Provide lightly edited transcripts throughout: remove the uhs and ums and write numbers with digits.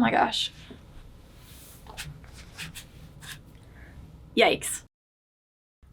my gosh. Yikes.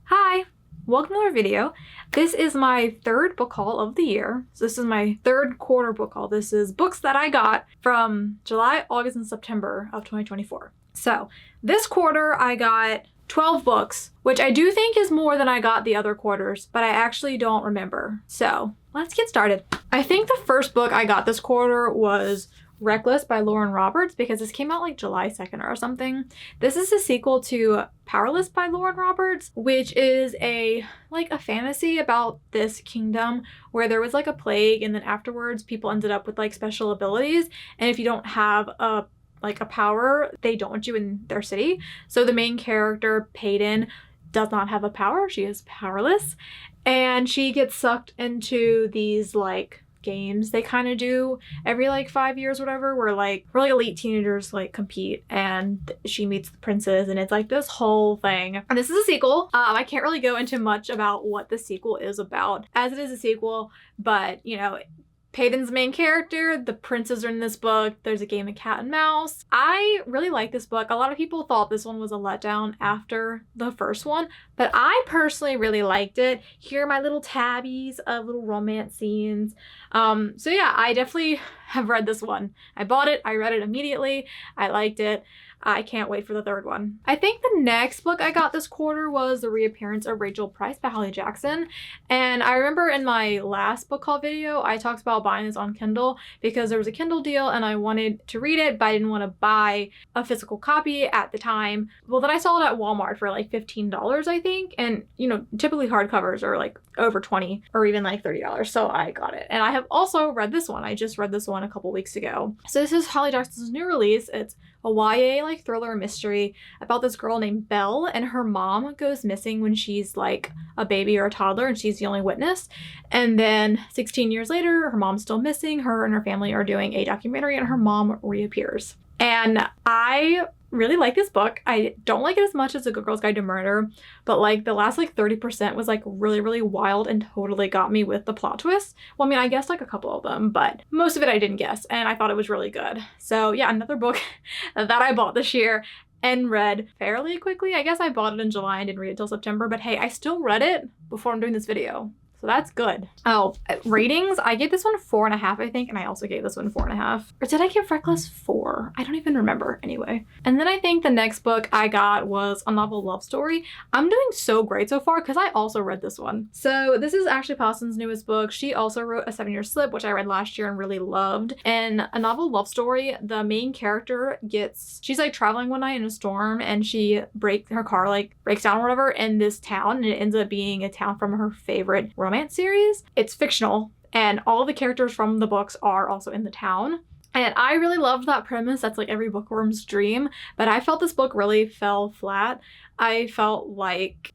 Hi, welcome to our video. This is my third book haul of the year. So this is my third quarter book haul. This is books that I got from July, August, and September of 2024. So this quarter I got 12 books, which I do think is more than I got the other quarters, but I actually don't remember. So let's get started. I think the first book I got this quarter was Reckless by Lauren Roberts, because this came out like July 2nd or something. This is a sequel to Powerless by Lauren Roberts, which is a fantasy about this kingdom where there was like a plague, and then afterwards people ended up with like special abilities, and if you don't have a power, they don't want you in their city. So the main character, Payton, does not have a power. She is powerless, and she gets sucked into these like games they kind of do every like 5 years or whatever, where like elite teenagers like compete, and she meets the princes, and it's like this whole thing. And this is a sequel. I can't really go into much about what the sequel is about, as it is a sequel, but you know, Payton's the main character, the princes are in this book, there's a game of cat and mouse. I really like this book. A lot of people thought this one was a letdown after the first one, but I personally really liked it. Here are my little tabbies of little romance scenes. So yeah, I definitely have read this one. I bought it, I read it immediately, I liked it. I can't wait for the third one. I think the next book I got this quarter was The Reappearance of Rachel Price by Holly Jackson. And I remember in my last book haul video, I talked about buying this on Kindle because there was a Kindle deal and I wanted to read it, but I didn't want to buy a physical copy at the time. Well, then I saw it at Walmart for like $15, I think. And you know, typically hardcovers are like over $20 or even like $30. So I got it. And I have also read this one. I just read this one a couple weeks ago. So this is Holly Jackson's new release. It's a YA like thriller mystery about this girl named Belle, and her mom goes missing when she's like a baby or a toddler, and she's the only witness. And then 16 years later, her mom's still missing. Her and her family are doing a documentary, and her mom reappears. And I really like this book. I don't like it as much as A Good Girl's Guide to Murder, but like the last like 30% was like really, really wild and totally got me with the plot twist. Well, I mean, I guessed like a couple of them, but most of it I didn't guess, and I thought it was really good. So yeah, another book that I bought this year and read fairly quickly. I guess I bought it in July and didn't read it till September, but hey, I still read it before I'm doing this video. So that's good. Oh, ratings. I gave this one 4.5, I think. And I also gave this one 4.5. Or did I give Reckless 4? I don't even remember anyway. And then I think the next book I got was A Novel Love Story. I'm doing so great so far because I also read this one. So this is Ashley Poston's newest book. She also wrote A 7-Year Slip, which I read last year and really loved. And A Novel Love Story, the main character she's like traveling one night in a storm, and her car like breaks down or whatever in this town, and it ends up being a town from her favorite romance series. It's fictional, and all the characters from the books are also in the town. And I really loved that premise. That's like every bookworm's dream. But I felt this book really fell flat. I feel like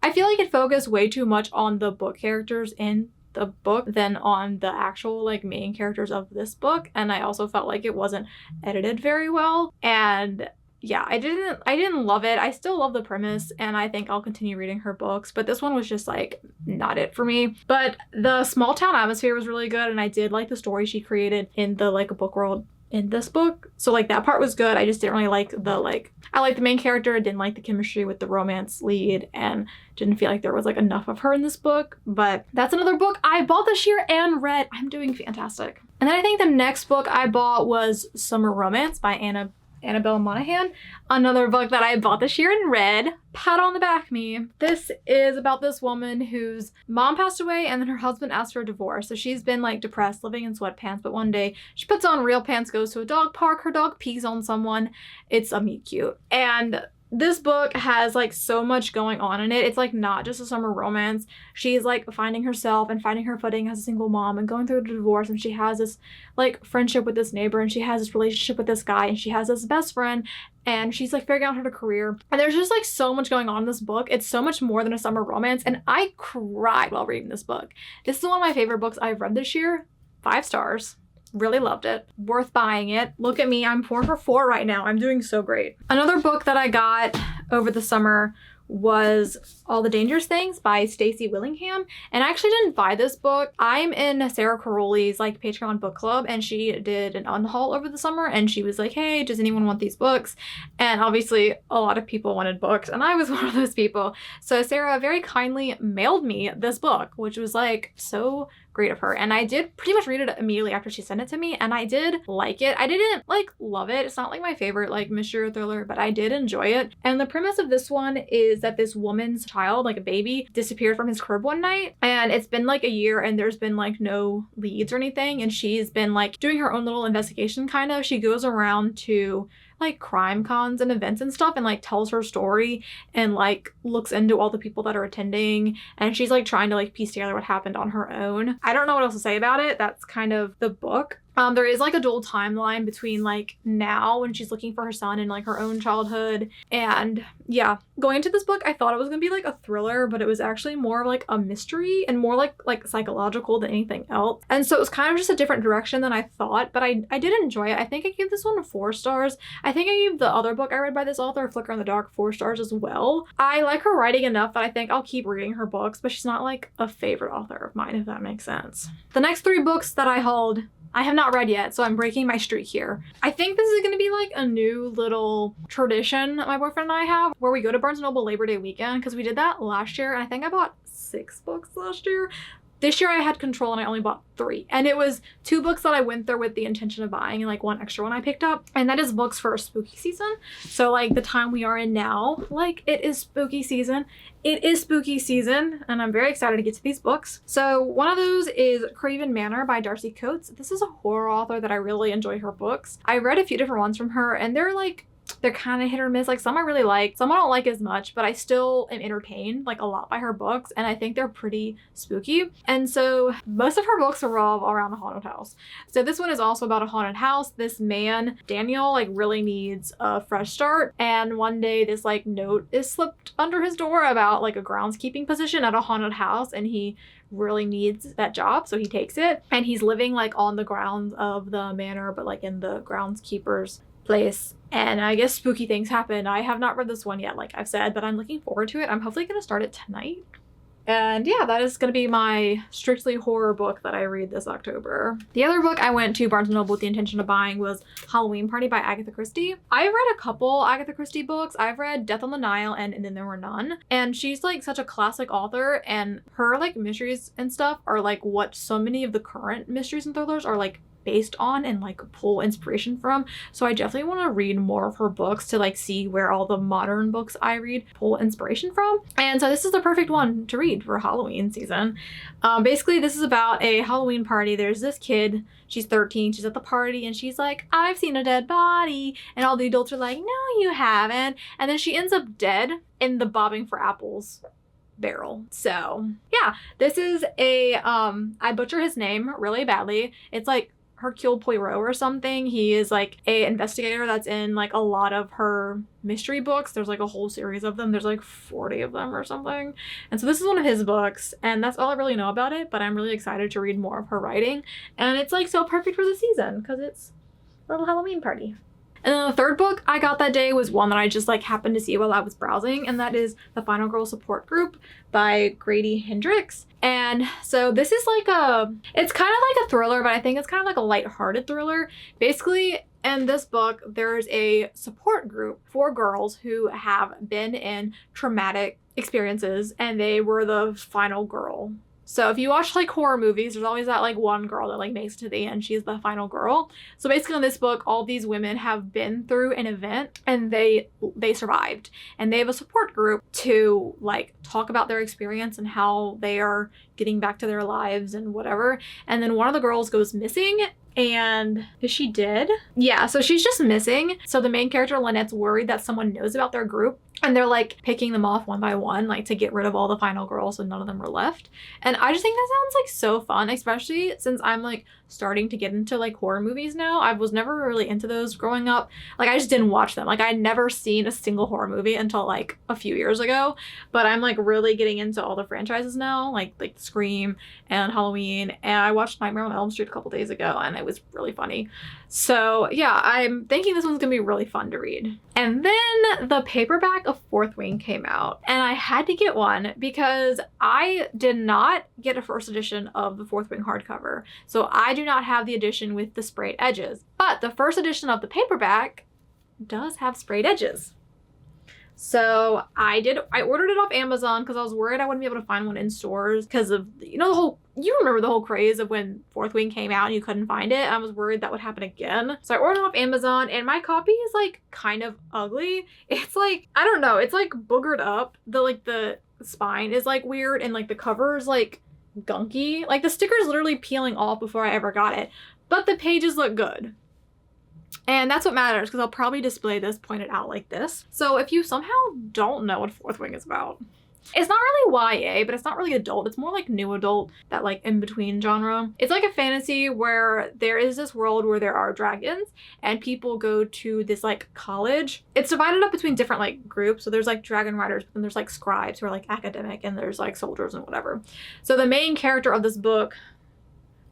it focused way too much on the book characters in the book than on the actual like main characters of this book. And I also felt like it wasn't edited very well. And yeah, I didn't love it. I still love the premise, and I think I'll continue reading her books, but this one was just like not it for me. But the small town atmosphere was really good, and I did like the story she created in the like book world in this book. So like that part was good. I just didn't really like I liked the main character, didn't like the chemistry with the romance lead, and didn't feel like there was like enough of her in this book. But that's another book I bought this year and read. I'm doing fantastic. And then I think the next book I bought was Summer Romance by Annabelle Monaghan, another book that I bought this year and read. Pat on the back me. This is about this woman whose mom passed away, and then her husband asked for a divorce. So she's been like depressed, living in sweatpants, but one day she puts on real pants, goes to a dog park, her dog pees on someone. It's a meet cute. And this book has like so much going on in it. It's like not just a summer romance. She's like finding herself and finding her footing as a single mom and going through a divorce, and she has this like friendship with this neighbor, and she has this relationship with this guy, and she has this best friend, and she's like figuring out her career. And there's just like so much going on in this book. It's so much more than a summer romance, and I cried while reading this book. This is one of my favorite books I've read this year. 5 stars. Really loved it. Worth buying it. Look at me, I'm 4 for 4 right now. I'm doing so great. Another book that I got over the summer was All the Dangerous Things by Stacey Willingham. And I actually didn't buy this book. I'm in Sarah Caroli's like Patreon book club, and she did an unhaul over the summer, and she was like, hey, does anyone want these books? And obviously a lot of people wanted books, and I was one of those people. So Sarah very kindly mailed me this book, which was like so great of her. And I did pretty much read it immediately after she sent it to me, and I did like it. I didn't like love it. It's not like my favorite like mystery or thriller, but I did enjoy it. And the premise of this one is that this woman's child, like a baby, disappeared from his crib one night, and it's been like a year and there's been like no leads or anything, and she's been like doing her own little investigation kind of. She goes around to like crime cons and events and stuff and like tells her story and like looks into all the people that are attending, and she's like trying to like piece together what happened on her own. I don't know what else to say about it. That's kind of the book. There is like a dual timeline between like now when she's looking for her son and like her own childhood. And yeah, going into this book, I thought it was gonna be like a thriller, but it was actually more of like a mystery and more like psychological than anything else. And so it was kind of just a different direction than I thought, but I did enjoy it. I think I gave this one 4 stars. I think I gave the other book I read by this author, Flicker in the Dark, 4 stars as well. I like her writing enough that I think I'll keep reading her books, but she's not like a favorite author of mine, if that makes sense. The next 3 books that I hauled, I have not read yet, so I'm breaking my streak here. I think this is going to be like a new little tradition that my boyfriend and I have, where we go to Barnes & Noble Labor Day weekend, because we did that last year, and I think I bought 6 books last year. This year I had control and I only bought 3. And it was 2 books that I went there with the intention of buying and like 1 extra one I picked up. And that is books for spooky season. So like the time we are in now, like it is spooky season. It is spooky season, and I'm very excited to get to these books. So one of those is Craven Manor by Darcy Coates. This is a horror author that I really enjoy her books. I read a few different ones from her, and they're kind of hit or miss. Like some I really like, some I don't like as much, but I still am entertained like a lot by her books, and I think they're pretty spooky. And so most of her books revolve around a haunted house. So this one is also about a haunted house. This man, Daniel, like really needs a fresh start, and one day this like note is slipped under his door about like a groundskeeping position at a haunted house, and he really needs that job, so he takes it, and he's living like on the grounds of the manor, but like in the groundskeeper's place. And I guess spooky things happen. I have not read this one yet, like I've said, but I'm looking forward to it. I'm hopefully going to start it tonight. And yeah, that is going to be my strictly horror book that I read this October. The other book I went to Barnes & Noble with the intention of buying was Halloween Party by Agatha Christie. I've read a couple Agatha Christie books. I've read Death on the Nile and Then There Were None. And she's like such a classic author, and her like mysteries and stuff are like what so many of the current mysteries and thrillers are like based on and like pull inspiration from. So I definitely want to read more of her books to like see where all the modern books I read pull inspiration from. And so this is the perfect one to read for Halloween season. Basically this is about a Halloween party. There's this kid, she's 13, she's at the party, and she's like, I've seen a dead body, and all the adults are like, no you haven't, and then she ends up dead in the Bobbing for Apples barrel. So yeah, this is a I butcher his name really badly. It's like Hercule Poirot or something. He is like a investigator that's in like a lot of her mystery books. There's like a whole series of them. There's like 40 of them or something. And so this is one of his books, and that's all I really know about it, but I'm really excited to read more of her writing. And it's like so perfect for the season because it's a little Halloween party. And then the third book I got that day was one that I just like happened to see while I was browsing, and that is The Final Girl Support Group by Grady Hendrix. And so this is like it's kind of like a thriller, but I think it's kind of like a lighthearted thriller. Basically, in this book, there's a support group for girls who have been in traumatic experiences, and they were the final girl. So if you watch like horror movies, there's always that like one girl that like makes it to the end. She's the final girl. So basically in this book, all these women have been through an event and they survived. And they have a support group to like talk about their experience and how they are getting back to their lives and whatever. And then one of the girls goes missing. And is she dead? Yeah, so she's just missing. So the main character, Lynette's worried that someone knows about their group, and they're like picking them off one by one, like to get rid of all the final girls so none of them are left. And I just think that sounds like so fun, especially since I'm like starting to get into like horror movies now. I was never really into those growing up. Like I just didn't watch them. Like I'd never seen a single horror movie until like a few years ago. But I'm like really getting into all the franchises now, like Scream and Halloween. And I watched Nightmare on Elm Street a couple days ago, and it was really funny. So yeah, I'm thinking this one's gonna be really fun to read. And then the paperback of of Fourth Wing came out, and I had to get one because I did not get a first edition of the Fourth Wing hardcover. So I do not have the edition with the sprayed edges. But the first edition of the paperback does have sprayed edges. So I ordered it off Amazon because I was worried I wouldn't be able to find one in stores because of, you remember the whole craze of when Fourth Wing came out and you couldn't find it. I was worried that would happen again. So I ordered it off Amazon, and my copy is like kind of ugly. It's like, I don't know, it's like boogered up. The spine is like weird, and like the cover is like gunky. Like the sticker is literally peeling off before I ever got it, but the pages look good. And that's what matters, because I'll probably display this pointed out like this. So if you somehow don't know what Fourth Wing is about, it's not really YA, but it's not really adult. It's more like new adult, that like in-between genre. It's like a fantasy where there is this world where there are dragons and people go to this like college. It's divided up between different like groups. So there's like dragon riders, but then there's like scribes who are like academic, and there's like soldiers and whatever. So the main character of this book,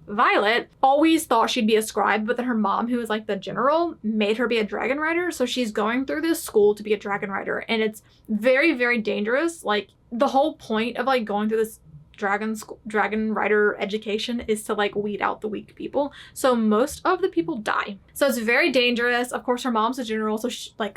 Violet, always thought she'd be a scribe, but then her mom, who was like the general, made her be a dragon rider. So she's going through this school to be a dragon rider, and it's very, very dangerous. Like the whole point of like going through this dragon rider education is to like weed out the weak people. So most of the people die. So it's very dangerous. Of course, her mom's a general, so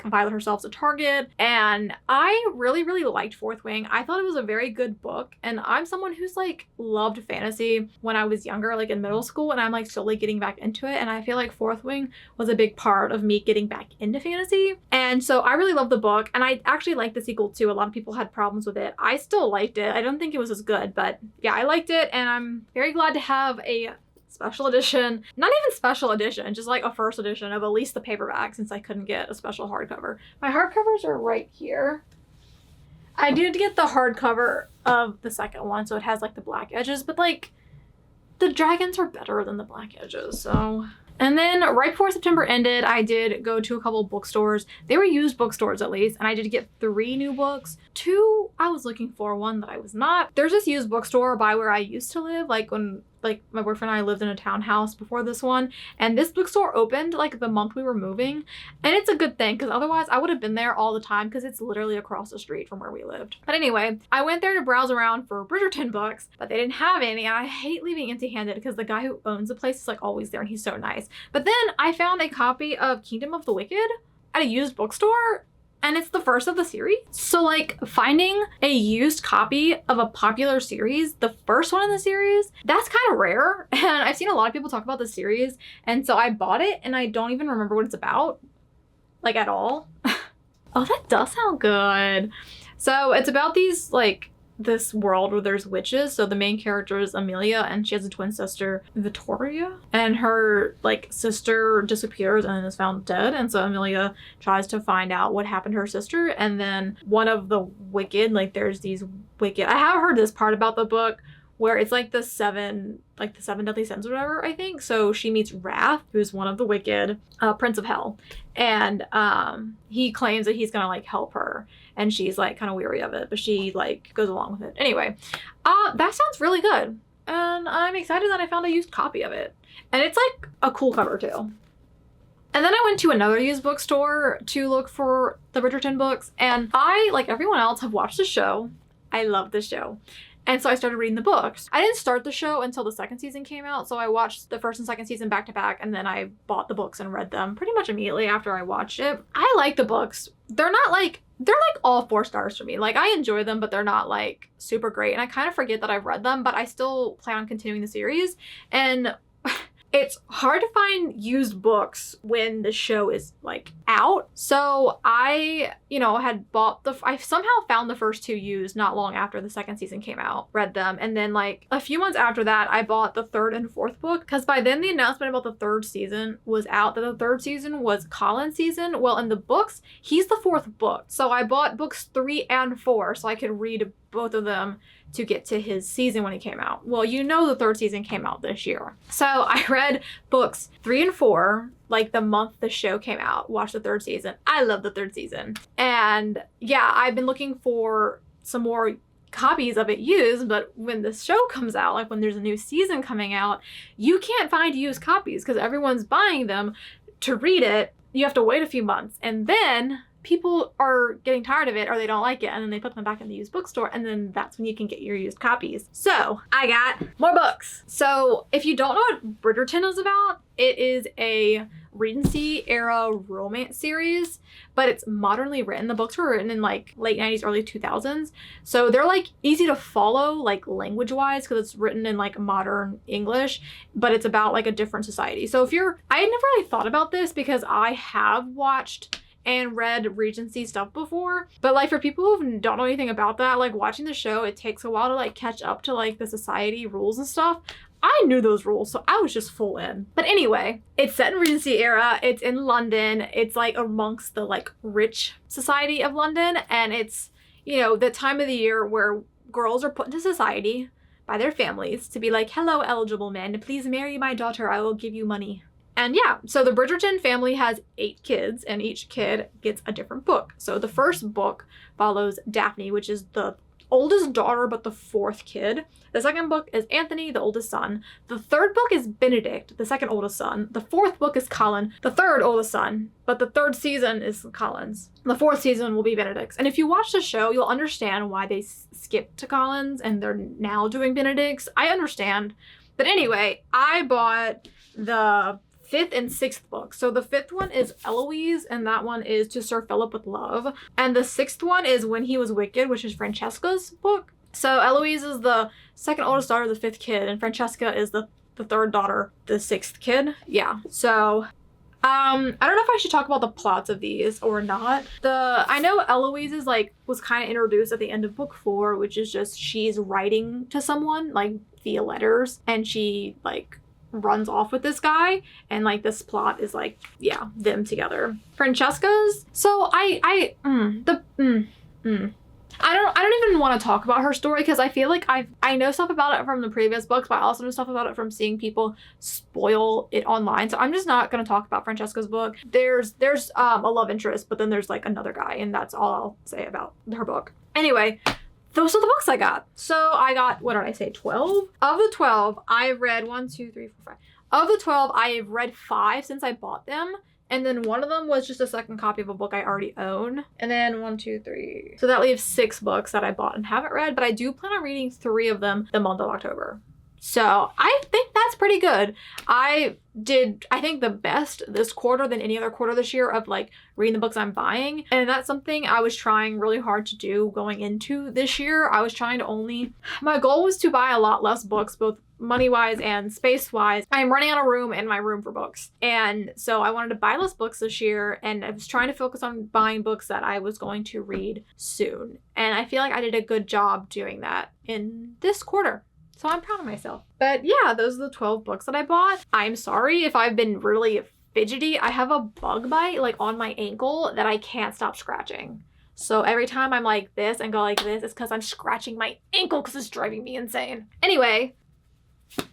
Violet herself's a target. And I really, really liked Fourth Wing. I thought it was a very good book. And I'm someone who's like loved fantasy when I was younger, like in middle school, and I'm like slowly getting back into it. And I feel like Fourth Wing was a big part of me getting back into fantasy. And so I really loved the book, and I actually liked the sequel too. A lot of people had problems with it. I still liked it. I don't think it was as good, but yeah, I liked it, and I'm very glad to have a special edition, not even special edition, just like a first edition of at least the paperback, since I couldn't get a special hardcover. My hardcovers are right here. I did get the hardcover of the second one, so it has like the black edges, but like the dragons are better than the black edges, so. And then right before September ended, I did go to a couple bookstores. They were used bookstores at least, and I did get 3 new books. 2 I was looking for, 1 that I was not. There's this used bookstore by where I used to live, like when my boyfriend and I lived in a townhouse before this one, and this bookstore opened like the month we were moving, and it's a good thing because otherwise I would have been there all the time because it's literally across the street from where we lived. But anyway, I went there to browse around for Bridgerton books, but they didn't have any, and I hate leaving empty-handed because the guy who owns the place is like always there and he's so nice. But then I found a copy of Kingdom of the Wicked at a used bookstore, and it's the first of the series. So like finding a used copy of a popular series, the first one in the series, that's kind of rare. And I've seen a lot of people talk about the series, and so I bought it, and I don't even remember what it's about, like at all. Oh, that does sound good. So it's about this world where there's witches. So the main character is Amelia, and she has a twin sister, Vittoria, and her sister disappears and is found dead. And so Amelia tries to find out what happened to her sister. And then one of the wicked, there's these wicked, I have heard this part about the book where it's the seven deadly sins or whatever, I think. So she meets Wrath, who's one of the wicked, Prince of Hell, and he claims that he's gonna help her, and she's kind of weary of it, but she goes along with it. Anyway, that sounds really good, and I'm excited that I found a used copy of it, and it's a cool cover too. And then I went to another used bookstore to look for the Bridgerton books, and I, like everyone else, have watched the show. I love the show. And so I started reading the books. I didn't start the show until the second season came out, so I watched the first and second season back to back, and then I bought the books and read them pretty much immediately after I watched it. I like the books. They're not they're all 4 stars for me. I enjoy them, but they're not super great, and I kind of forget that I've read them, but I still plan on continuing the series. And it's hard to find used books when the show is out. So I, had bought I somehow found the first 2 used not long after the second season came out, read them. And then a few months after that, I bought the 3rd and 4th book, because by then the announcement about the 3rd season was out, that the 3rd season was Colin's season. Well, in the books, he's the 4th book. So I bought books 3 and 4 so I could read both of them to get to his season when he came out. Well, the 3rd season came out this year. So I read books 3 and 4, the month the show came out, watched the 3rd season. I love the 3rd season. And yeah, I've been looking for some more copies of it used, but when the show comes out, when there's a new season coming out, you can't find used copies because everyone's buying them to read it. You have to wait a few months, and then people are getting tired of it or they don't like it, and then they put them back in the used bookstore, and then that's when you can get your used copies. So I got more books. So if you don't know what Bridgerton is about, it is a Regency era romance series, but it's modernly written. The books were written in like late 90s, early 2000s. So they're like easy to follow, like language wise, because it's written in like modern English, but it's about like a different society. So I had never really thought about this because I have watched and read Regency stuff before, but like for people who don't know anything about that, like watching the show, it takes a while to like catch up to like the society rules and stuff. I knew those rules, so I was just full in. But anyway, it's set in Regency era. It's in London. It's like amongst the like rich society of London. And it's, you know, the time of the year where girls are put into society by their families to be like, hello, eligible men, please marry my daughter. I will give you money. And yeah, so the Bridgerton family has 8 kids, and each kid gets a different book. So the first book follows Daphne, which is the oldest daughter, but the 4th kid. The second book is Anthony, the oldest son. The third book is Benedict, the second oldest son. The 4th book is Colin, the 3rd oldest son, but the 3rd season is Colin's. The 4th season will be Benedict's. And if you watch the show, you'll understand why they skipped to Colin's and they're now doing Benedict's. I understand. But anyway, I bought the 5th and 6th book. So the 5th one is Eloise, and that one is To Sir Philip with Love. And the 6th one is When He Was Wicked, which is Francesca's book. So Eloise is the second oldest daughter, the 5th kid, and Francesca is the 3rd daughter, the 6th kid. Yeah. So I don't know if I should talk about the plots of these or not. I know Eloise is like was kind of introduced at the end of book 4, which is just she's writing to someone like via letters, and she like runs off with this guy, and like this plot is like, yeah, them together. Francesca's, so I don't even want to talk about her story because I feel like I know stuff about it from the previous books, but I also know stuff about it from seeing people spoil it online. So I'm just not going to talk about Francesca's book. There's a love interest, but then there's like another guy, and that's all I'll say about her book. Anyway, those are the books I got. So I got, what did I say, 12? Of the 12, I've read 1, 2, 3, 4, 5. Of the 12, I've read 5 since I bought them. And then one of them was just a second copy of a book I already own. And then 1, 2, 3. So that leaves 6 books that I bought and haven't read, but I do plan on reading 3 of them the month of October. So I think that's pretty good. I think the best this quarter than any other quarter this year of like reading the books I'm buying. And that's something I was trying really hard to do going into this year. I was trying to my goal was to buy a lot less books, both money-wise and space-wise. I'm running out of room in my room for books. And so I wanted to buy less books this year, and I was trying to focus on buying books that I was going to read soon. And I feel like I did a good job doing that in this quarter. So I'm proud of myself. But yeah, those are the 12 books that I bought. I'm sorry if I've been really fidgety. I have a bug bite like on my ankle that I can't stop scratching. So every time I'm like this and go like this, it's because I'm scratching my ankle because it's driving me insane. Anyway,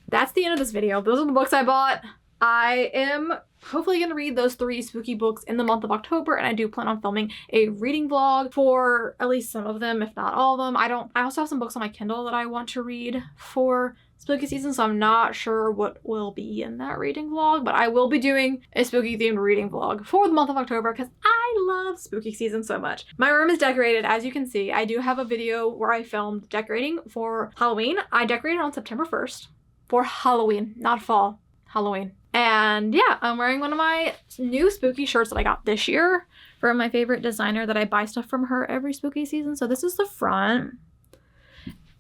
that's the end of this video. Those are the books I bought. I am hopefully going to read those 3 spooky books in the month of October, and I do plan on filming a reading vlog for at least some of them, if not all of them. I also have some books on my Kindle that I want to read for spooky season, so I'm not sure what will be in that reading vlog, but I will be doing a spooky themed reading vlog for the month of October because I love spooky season so much. My room is decorated, as you can see. I do have a video where I filmed decorating for Halloween. I decorated on September 1st for Halloween, not fall, Halloween. And yeah, I'm wearing one of my new spooky shirts that I got this year from my favorite designer that I buy stuff from her every spooky season. So this is the front.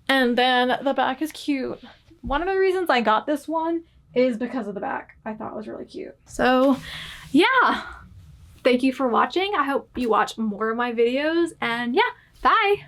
And then the back is cute. One of the reasons I got this one is because of the back. I thought it was really cute. So yeah, thank you for watching. I hope you watch more of my videos, and yeah, bye.